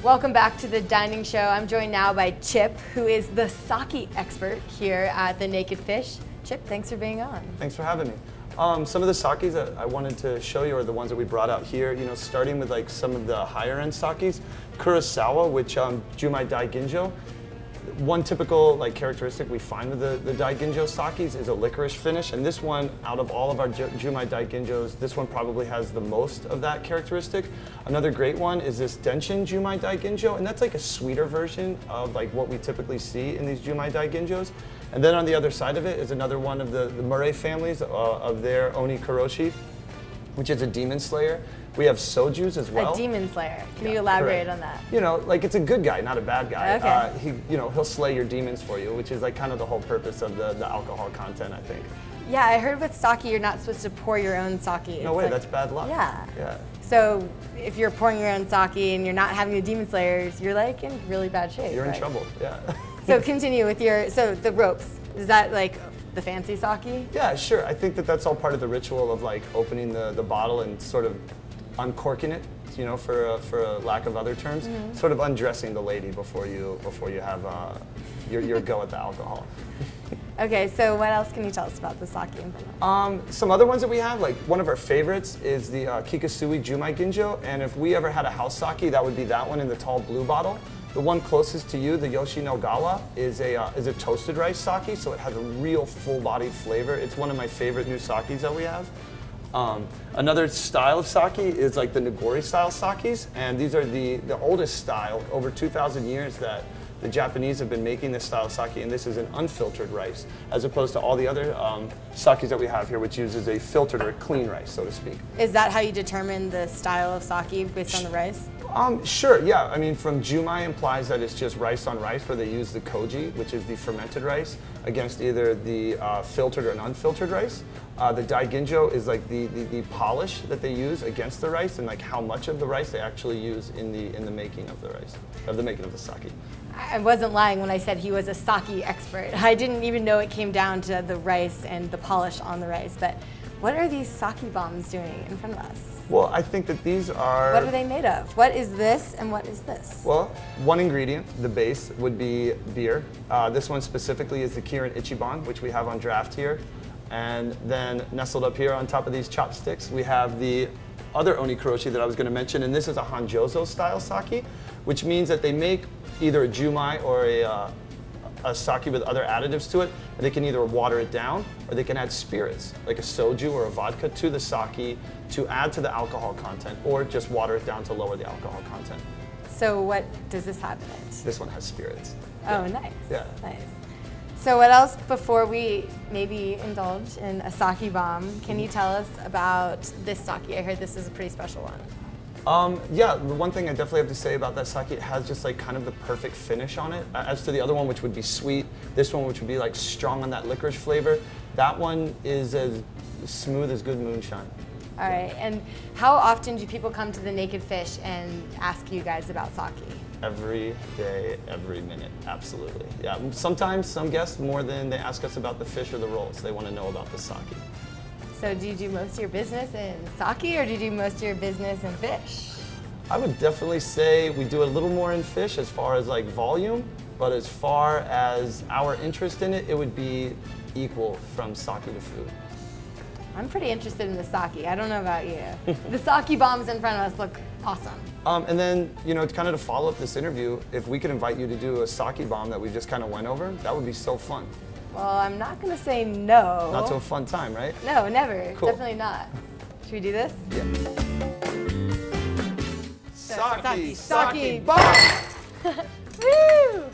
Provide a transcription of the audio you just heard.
Welcome back to the dining show. I'm joined now by Chip, who is the sake expert here at the Naked Fish. Chip, thanks for being on. Thanks for having me. Some of the sakes that I wanted to show you are the ones that we brought out here. You know, starting with like some of the higher end sakes, Kurosawa, which Jumai Dai Ginjo. One typical like characteristic we find with the Dai Ginjo sakes is a licorice finish, and this one, out of all of our Jumai Dai Ginjos, this one probably has the most of that characteristic. Another great one is this Denshin Jumai Dai Ginjo, and that's like a sweeter version of like what we typically see in these Jumai Dai Ginjos. And then on the other side of it is another one of the Murray families of their Oni Kuroshi, which is a demon slayer. We have sojus as well. A demon slayer. Can you elaborate on that? You know, like it's a good guy, not a bad guy. Okay. He'll slay your demons for you, which is like kind of the whole purpose of the alcohol content, I think. Yeah, I heard with sake you're not supposed to pour your own sake. No way, like, that's bad luck. Yeah. So if you're pouring your own sake and you're not having the demon slayers, you're like in really bad shape. You're in trouble, yeah. So continue with so the ropes. Is that like the fancy sake? Yeah, sure. I think that's all part of the ritual of like opening the bottle and sort of uncorking it, you know, for a lack of other terms, sort of undressing the lady before you have your go at the alcohol. Okay, so what else can you tell us about the sake in front of? Some other ones that we have, like one of our favorites is the Kikasui Jumai Ginjo, and if we ever had a house sake, that would be that one in the tall blue bottle. The one closest to you, the Yoshinogawa, is a toasted rice sake, so it has a real full-bodied flavor. It's one of my favorite new sakes that we have. Another style of sake is like the Nagori style sakes, and these are the oldest style, over 2,000 years that the Japanese have been making this style of sake, and this is an unfiltered rice, as opposed to all the other sakes that we have here, which uses a filtered or clean rice, so to speak. Is that how you determine the style of sake based on the rice? Sure, yeah. I mean, from Jumai implies that it's just rice on rice, where they use the koji, which is the fermented rice, against either the filtered or an unfiltered rice. The Dai Ginjo is like the polish that they use against the rice, and like how much of the rice they actually use in the making of the rice, of the making of the sake. I wasn't lying when I said he was a sake expert. I didn't even know it came down to the rice and the polish on the rice. But what are these sake bombs doing in front of us? Well, I think that these are... What are they made of? What is this and what is this? Well, one ingredient, the base, would be beer. This one specifically is the Kirin Ichiban, which we have on draft here. And then nestled up here on top of these chopsticks, we have the other Oni Kuroshi that I was going to mention, and this is a Hanjozo style sake, which means that they make either a Jumai or a sake with other additives to it, and they can either water it down or they can add spirits, like a soju or a vodka, to the sake to add to the alcohol content, or just water it down to lower the alcohol content. So what does this have in it? This one has spirits. Oh, nice. Yeah. Nice. So what else, before we maybe indulge in a sake bomb, can you tell us about this sake? I heard this is a pretty special one. Yeah, the one thing I definitely have to say about that sake, it has just like kind of the perfect finish on it. As to the other one, which would be sweet, this one which would be like strong on that licorice flavor, that one is as smooth as good moonshine. All right, and how often do people come to the Naked Fish and ask you guys about sake? Every day, every minute, absolutely. Yeah, sometimes some guests more than they ask us about the fish or the rolls. They want to know about the sake. So do you do most of your business in sake, or do you do most of your business in fish? I would definitely say we do a little more in fish as far as like volume, but as far as our interest in it, it would be equal from sake to food. I'm pretty interested in the sake. I don't know about you. The sake bombs in front of us look awesome. And then, you know, kind of to follow up this interview, if we could invite you to do a sake bomb that we just kind of went over, that would be so fun. Well, I'm not going to say no. Not to a fun time, right? No, never. Cool. Definitely not. Should we do this? Yeah. Sake Sake bomb! Woo!